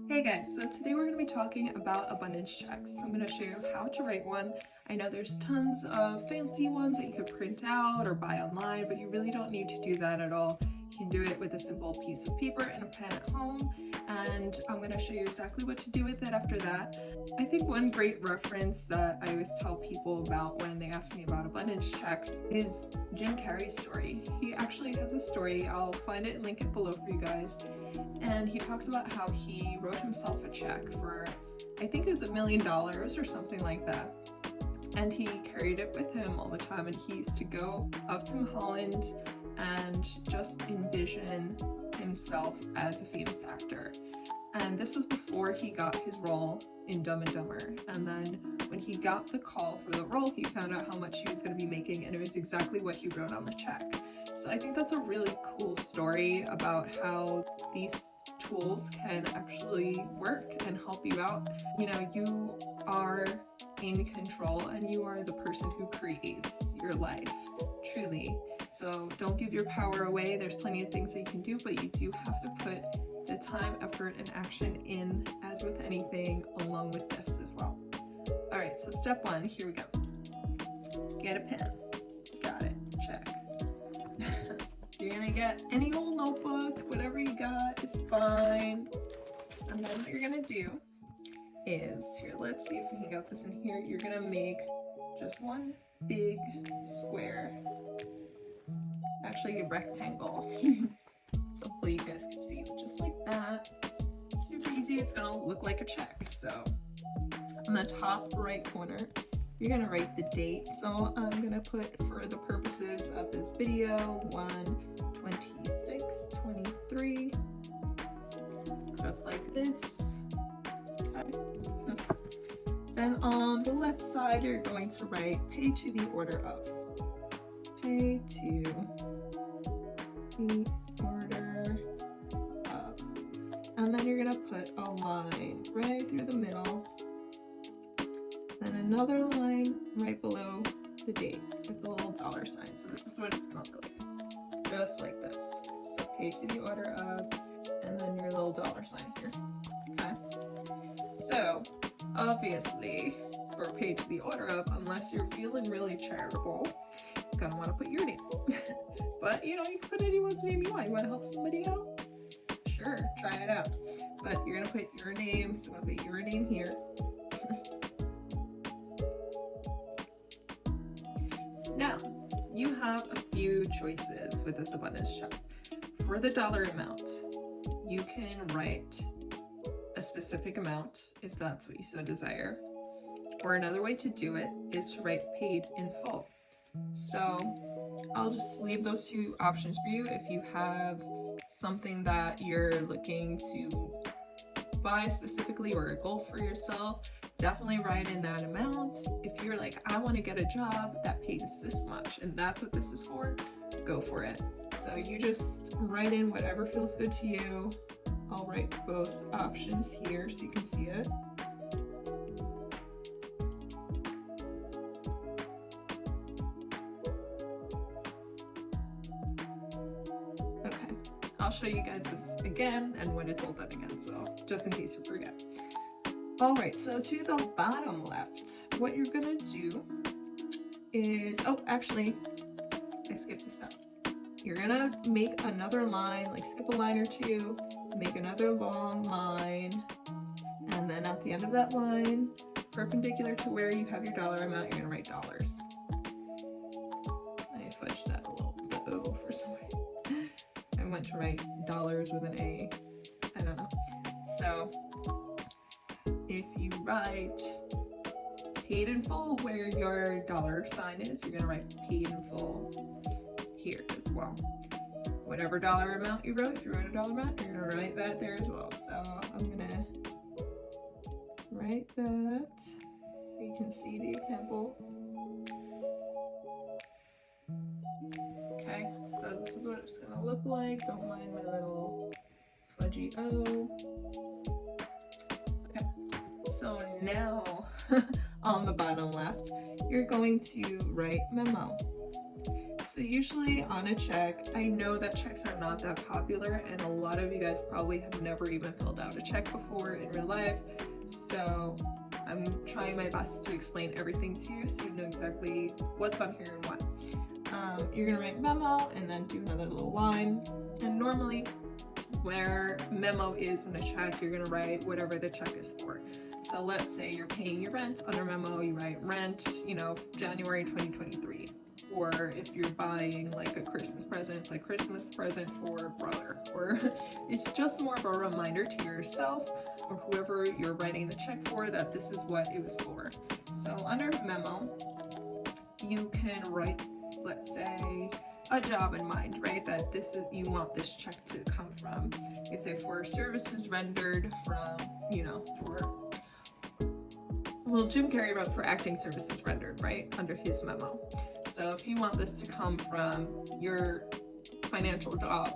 Hey guys, so today we're going to be talking about abundance checks. I'm going to show you how to write one. I know there's tons of fancy ones that you could print out or buy online, but you really don't need to do that at all. You can do it with a simple piece of paper and a pen at home, and I'm going to show you exactly what to do with it after that. I think one great reference that I always tell people about when they ask me about abundance checks is Jim Carrey's story. He actually has a story, I'll find it and link it below for you guys, and he talks about how he wrote himself a check for, I think it was $1 million or something like that. And he carried it with him all the time, and he used to go up to Holland and just envision himself as a famous actor. And this was before he got his role in Dumb and Dumber. And then when he got the call for the role, he found out how much he was going to be making, and it was exactly what he wrote on the check. So I think that's a really cool story about how these tools can actually work and help you out. You know, you are in control and you are the person who creates your life, truly. So don't give your power away. There's plenty of things that you can do, but you do have to put the time, effort, and action in, as with anything, along with this as well. All right, so step one, here we go. Get a pen. Got it, check. You're gonna get any old notebook, whatever you got is fine. And then what you're gonna do is, here, let's see if we can get this in here. You're gonna make just one big square, actually a rectangle. So hopefully you guys can see it just like that. Super easy, it's gonna look like a check. So on the top right corner, you're gonna write the date. So I'm gonna put, for the purposes of this video, 1/26/23, just like this. Okay. Then on the left side, you're going to write pay to the order of. Pay to the order of. And then you're gonna put a line right through the middle, and another line right below the date with a little dollar sign. So this is what it's gonna look like, just like this. So pay to the order of, and then your little dollar sign here. Okay. So obviously, for pay to the order of, unless you're feeling really charitable, you're gonna want to put your name. But you know, you can put anyone's name you want. You want to help somebody out? Sure, try it out. But you're gonna put your name, so I'm gonna put your name here. Now, you have a few choices with this abundance check. For the dollar amount, you can write a specific amount if that's what you so desire. Or another way to do it is to write paid in full. So I'll just leave those two options for you. If you have something that you're looking to buy specifically or a goal for yourself, definitely write in that amount. If you're like, I want to get a job that pays this much and that's what this is for, go for it. So you just write in whatever feels good to you. I'll write both options here so you can see it. Okay, I'll show you guys this again and when it's all done again, so just in case you forget. All right, so to the bottom left, what you're gonna do is, oh, actually, I skipped a step. You're gonna make another line, like skip a line or two, make another long line, and then at the end of that line, perpendicular to where you have your dollar amount, you're gonna write dollars. I fudged that a little bit for some reason. I went to write dollars with an A. I don't know. So if you write paid in full where your dollar sign is, you're gonna write paid in full here as well. Whatever dollar amount you wrote, if you wrote a dollar amount, you're gonna write that there as well. So I'm gonna write that so you can see the example. Okay, so this is what it's gonna look like. Don't mind my little fudgy O. Okay, so now on the bottom left, you're going to write memo. So usually on a check, I know that checks are not that popular, and a lot of you guys probably have never even filled out a check before in real life. So I'm trying my best to explain everything to you so you know exactly what's on here and what. You're gonna write memo and then do another little line. And normally where memo is in a check, you're gonna write whatever the check is for. So let's say you're paying your rent. Under memo, you write rent, January 2023. Or if you're buying like a Christmas present, it's like Christmas present for brother. Or it's just more of a reminder to yourself or whoever you're writing the check for that this is what it was for. So under memo, you can write, let's say, a job in mind, right? That you want this check to come from. You say for services rendered from, Jim Carrey wrote for acting services rendered, right? Under his memo. So if you want this to come from your financial job,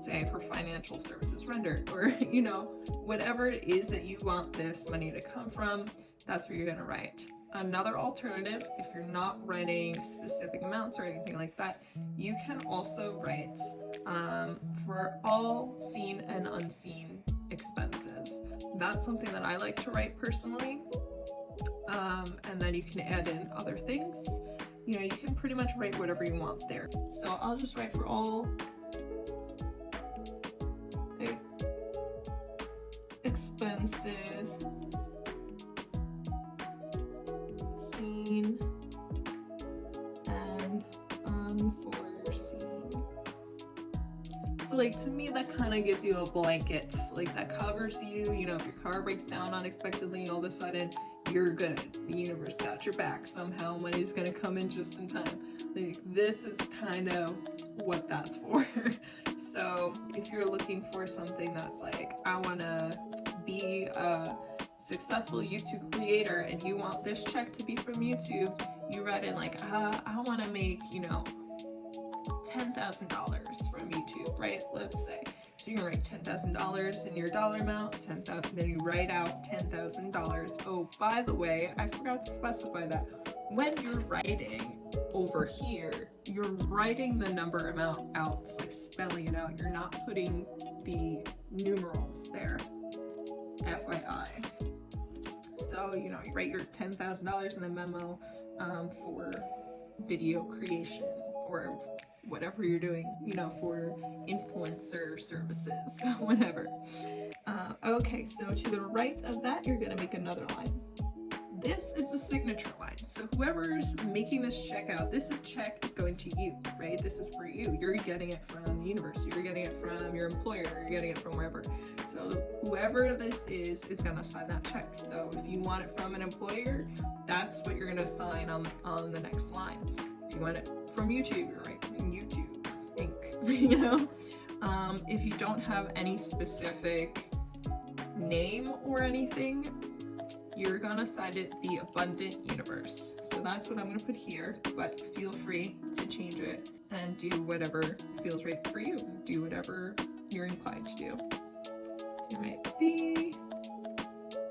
say for financial services rendered, or, whatever it is that you want this money to come from, that's what you're gonna write. Another alternative, if you're not writing specific amounts or anything like that, you can also write for all seen and unseen expenses. That's something that I like to write personally. And then you can add in other things. You can pretty much write whatever you want there. So I'll just write for all expenses seen and unforeseen. So to me, that kind of gives you a blanket, that covers you. If your car breaks down unexpectedly, all of a sudden you're good. The universe got your back somehow. Money's gonna come in just in time. This is kind of what that's for. So if you're looking for something that's I want to be a successful YouTube creator and you want this check to be from YouTube, you write in I want to make $10,000 from YouTube, right? Let's say. So you're gonna write $10,000 in your dollar amount, then you write out $10,000. Oh, by the way, I forgot to specify that when you're writing over here, you're writing the number amount out, spelling it out. You're not putting the numerals there, FYI. So, you write your $10,000 in the memo for video creation or whatever you're doing, for influencer services, whatever. Okay, so to the right of that, you're gonna make another line. This is the signature line. So whoever's making this check out, this check is going to you, right? This is for you. You're getting it from the universe. You're getting it from your employer. You're getting it from wherever. So whoever this is gonna sign that check. So if you want it from an employer, that's what you're gonna sign on the next line. If you want it from YouTube, you're writing YouTube Inc. If you don't have any specific name or anything, you're gonna sign it the abundant universe. So that's what I'm gonna put here, but feel free to change it and do whatever feels right for you. Do whatever you're inclined to do. So you write the,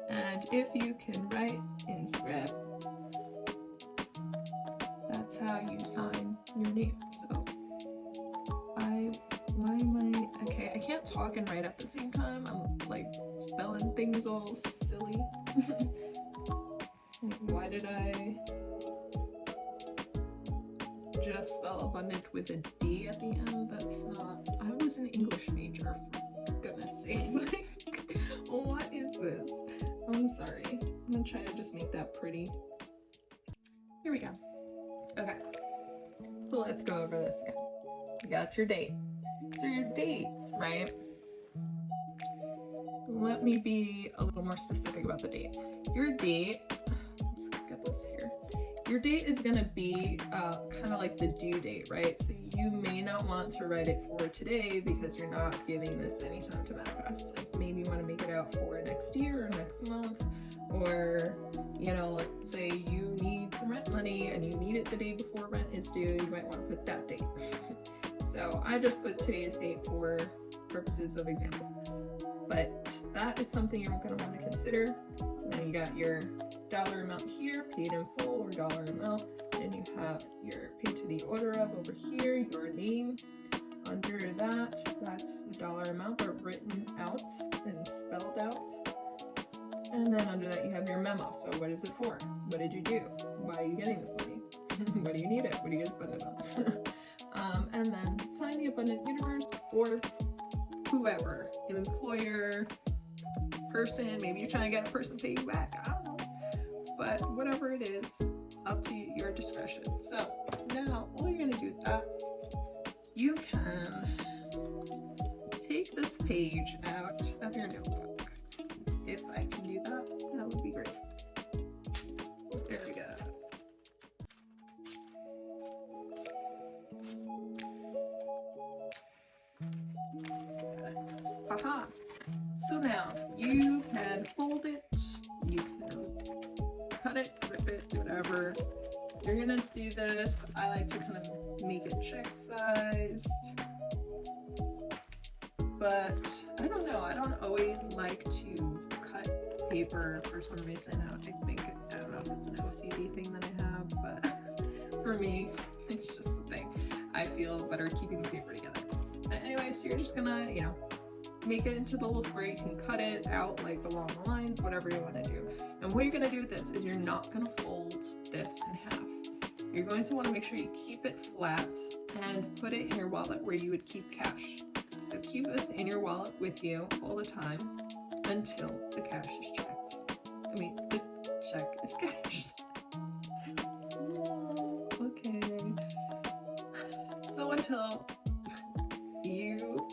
and if you can write in script, that's how you sign your name. So okay, I can't talk and write at the same time. I'm spelling things all silly. Why did I just spell abundant with a D at the end? That's not, I was an English major, for goodness sake. What is this? I'm sorry. I'm gonna try to just make that pretty. Here we go. Okay, so let's go over this again. You got your date. So your date, right? Let me be a little more specific about the date. Your date, let's get this here. Your date is gonna be kind of like the due date, right? So you may not want to write it for today because you're not giving this any time to manifest. Maybe you want to make it out for next year or next month, or let's say you need some rent money and you need it the day before rent is due. You might want to put that date. So I just put today's date for purposes of example. but that is something you're going to want to consider. So then you got your dollar amount here, paid in full or dollar amount, and you have your paid to the order of over here, your name. Under that, that's the dollar amount, but written out and spelled out. And then under that, you have your memo. So what is it for? What did you do? Why are you getting this money? What do you need it? What are you going to spend it on? And then sign the abundant universe or whoever, an employer, person, maybe you're trying to get a person to pay you back, I don't know. But whatever it is, up to your discretion. So now all you're going to do with that, you can take this page out of your notebook. If I can do that, that would be great. There we go. Haha. So now you can fold it, you can cut it, rip it, whatever. You're gonna do this. I like to kind of make it check sized, but I don't know. I don't always like to cut paper for some reason. I don't know if it's an OCD thing that I have, but for me, it's just a thing. I feel better keeping the paper together. But anyway, so you're just gonna, make it into the little square. You can cut it out like along the lines, whatever you want to do. And what you're going to do with this is you're not going to fold this in half. You're going to want to make sure you keep it flat and put it in your wallet where you would keep cash. So keep this in your wallet with you all the time until the cash is checked. The check is cashed. Okay. So until you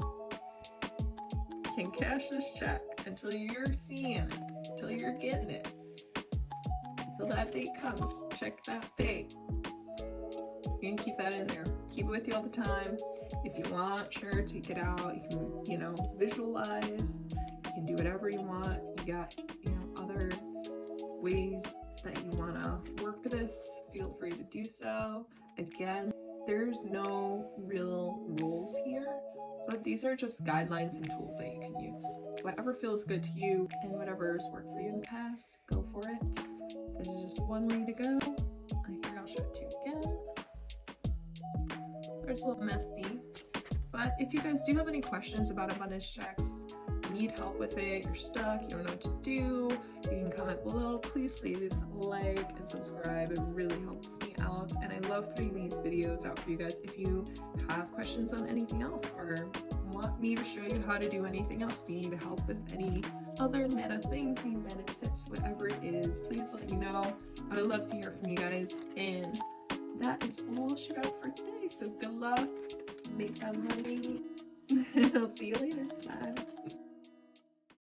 can cash this check, until you're seeing it, until you're getting it, until that date comes, check that date. You can keep that in there. Keep it with you all the time. If you want, sure, take it out. You can, visualize. You can do whatever you want. You got, other ways that you want to work this. Feel free to do so. Again, there's no real rules here, but these are just guidelines and tools that you can use. Whatever feels good to you and whatever's worked for you in the past, go for it. This is just one way to go. Here, I'll show it to you again. It's a little messy, but if you guys do have any questions about abundance checks, need help with it, you're stuck, you don't know what to do, you can comment below. Please like and subscribe. It really helps me out, and I love putting these videos out for you guys. If you have questions on anything else or want me to show you how to do anything else, if you need help with any other meta things, any meta tips, whatever it is, please let me know. I would love to hear from you guys, and that is all I'll shoot out for today. So good luck, make that money, and I'll see you later. Bye.